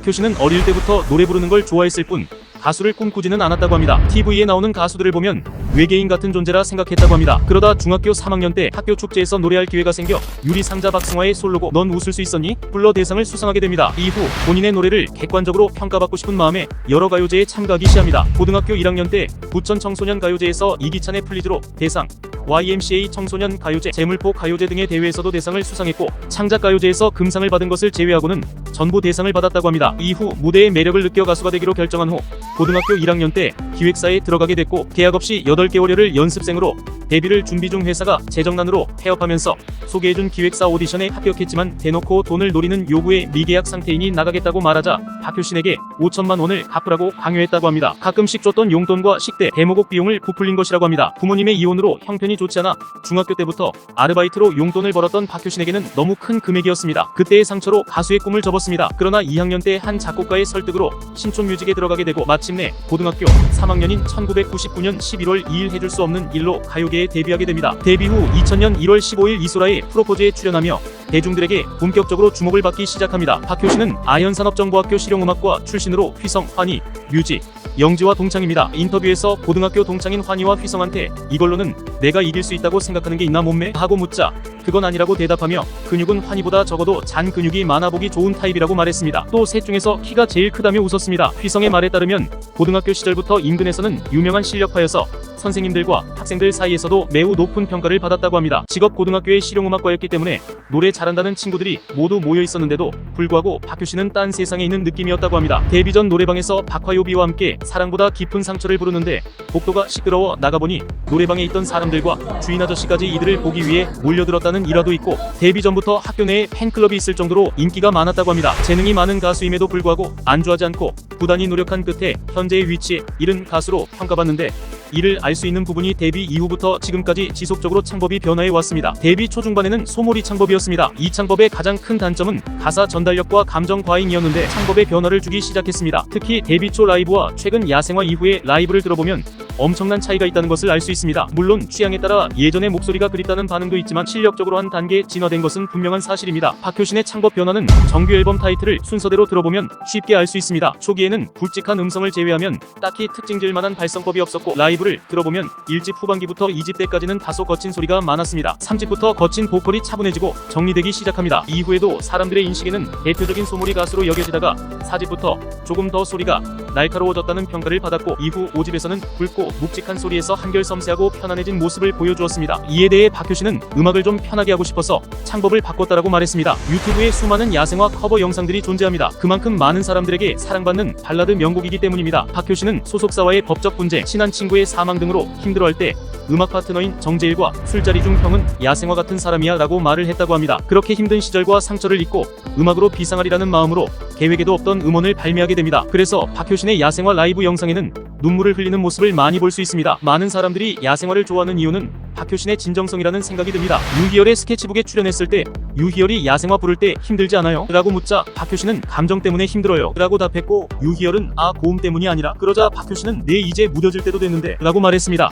박효신은 어릴 때부터 노래 부르는 걸 좋아했을 뿐 가수를 꿈꾸지는 않았다고 합니다. TV에 나오는 가수들을 보면 외계인 같은 존재라 생각했다고 합니다. 그러다 중학교 3학년 때 학교 축제에서 노래할 기회가 생겨 유리상자 박승화의 솔로곡 넌 웃을 수 있었니? 불러 대상을 수상하게 됩니다. 이후 본인의 노래를 객관적으로 평가받고 싶은 마음에 여러 가요제에 참가하기 시작합니다. 고등학교 1학년 때 부천 청소년 가요제에서 이기찬의 플리즈로 대상, YMCA 청소년 가요제, 재물포 가요제 등의 대회에서도 대상을 수상했고 창작 가요제에서 금상을 받은 것을 제외하고는 전부 대상을 받았다고 합니다. 이후 무대의 매력을 느껴 가수가 되기로 결정한 후 고등학교 1학년 때 기획사에 들어가게 됐고 계약 없이 8개월여를 연습생으로 데뷔를 준비 중 회사가 재정난으로 폐업하면서 소개해준 기획사 오디션에 합격했지만 대놓고 돈을 노리는 요구에 미계약 상태이니 나가겠다고 말하자 박효신에게 5천만 원을 갚으라고 강요했다고 합니다. 가끔씩 줬던 용돈과 식대, 데모곡 비용을 부풀린 것이라고 합니다. 부모님의 이혼으로 형편이 좋지 않아 중학교 때부터 아르바이트로 용돈을 벌었던 박효신에게는 너무 큰 금액이었습니다. 그때의 상처로 가수의 꿈을 접었습니다. 그러나 2학년 때 한 작곡가의 설득으로 신촌뮤직에 들어가게 되고 마침내 고등학교 3학년인 1999년 11월 2일 해줄 수 없는 일로 가요계에 데뷔하게 됩니다. 데뷔 후 2000년 1월 15일 이소라의 프로포즈에 출연하며 대중들에게 본격적으로 주목을 받기 시작합니다. 박효신은 아현산업정보학교 실용음악과 출신으로 휘성, 환희, 뮤지, 영지와 동창입니다. 인터뷰에서 고등학교 동창인 환희와 휘성한테 이걸로는 내가 이길 수 있다고 생각하는 게 있나 몸매? 하고 묻자 그건 아니라고 대답하며 근육은 환희보다 적어도 잔 근육이 많아 보기 좋은 타입이라고 말했습니다. 또 셋 중에서 키가 제일 크다며 웃었습니다. 휘성의 말에 따르면 고등학교 시절부터 인근에서는 유명한 실력파여서 선생님들과 학생들 사이에서도 매우 높은 평가를 받았다고 합니다. 직업 고등학교의 실용음악과였기 때문에 노래 잘한다는 친구들이 모두 모여 있었는데도 불구하고 박효신은 딴 세상에 있는 느낌이었다고 합니다. 데뷔 전 노래방에서 박화요비와 함께 사랑보다 깊은 상처를 부르는데 복도가 시끄러워 나가보니 노래방에 있던 사람들과 주인 아저씨까지 이들을 보기 위해 몰려들었다는 일화도 있고 데뷔 전부터 학교 내에 팬클럽이 있을 정도로 인기가 많았다고 합니다. 재능이 많은 가수임에도 불구하고 안주하지 않고 부단히 노력한 끝에 현재의 위치에 이른 가수로 평가받는데 이를 알 수 있는 부분이 데뷔 이후부터 지금까지 지속적으로 창법이 변화해 왔습니다. 데뷔 초중반에는 소몰이 창법이었습니다. 이 창법의 가장 큰 단점은 가사 전달력과 감정 과잉이었는데 창법에 변화를 주기 시작했습니다. 특히 데뷔 초 라이브와 최근 야생화 이후의 라이브를 들어보면 엄청난 차이가 있다는 것을 알 수 있습니다. 물론 취향에 따라 예전의 목소리가 그립다는 반응도 있지만 실력적으로 한 단계 진화된 것은 분명한 사실입니다. 박효신의 창법 변화는 정규 앨범 타이틀을 순서대로 들어보면 쉽게 알 수 있습니다. 초기에는 굵직한 음성을 제외하면 딱히 특징질 만한 발성법이 없었고 라이브를 들어보면 1집 후반기부터 2집 때까지는 다소 거친 소리가 많았습니다. 3집부터 거친 보컬이 차분해지고 정리되기 시작합니다. 이후에도 사람들의 인식에는 대표적인 소몰이 가수로 여겨지다가 4집부터 조금 더 소리가 날카로워졌다는 평가를 받았고 이후 5집에서는 굵고 묵직한 소리에서 한결 섬세하고 편안해진 모습을 보여주었습니다. 이에 대해 박효신은 음악을 좀 편하게 하고 싶어서 창법을 바꿨다라고 말했습니다. 유튜브에 수많은 야생화 커버 영상들이 존재합니다. 그만큼 많은 사람들에게 사랑받는 발라드 명곡이기 때문입니다. 박효신은 소속사와의 법적 분쟁, 친한 친구의 사망 등으로 힘들어할 때 음악 파트너인 정재일과 술자리 중 형은 야생화 같은 사람이야 라고 말을 했다고 합니다. 그렇게 힘든 시절과 상처를 잊고 음악으로 비상하리라는 마음으로 계획에도 없던 음원을 발매하게 됩니다. 그래서 박효신의 야생화 라이브 영상에는 눈물을 흘리는 모습을 많이 볼 수 있습니다. 많은 사람들이 야생화를 좋아하는 이유는 박효신의 진정성이라는 생각이 듭니다. 유희열의 스케치북에 출연했을 때 유희열이 야생화 부를 때 힘들지 않아요? 라고 묻자 박효신은 감정 때문에 힘들어요 라고 답했고 유희열은 고음 때문이 아니라 그러자 박효신은 내 이제 무뎌질 때도 됐는데 라고 말했습니다.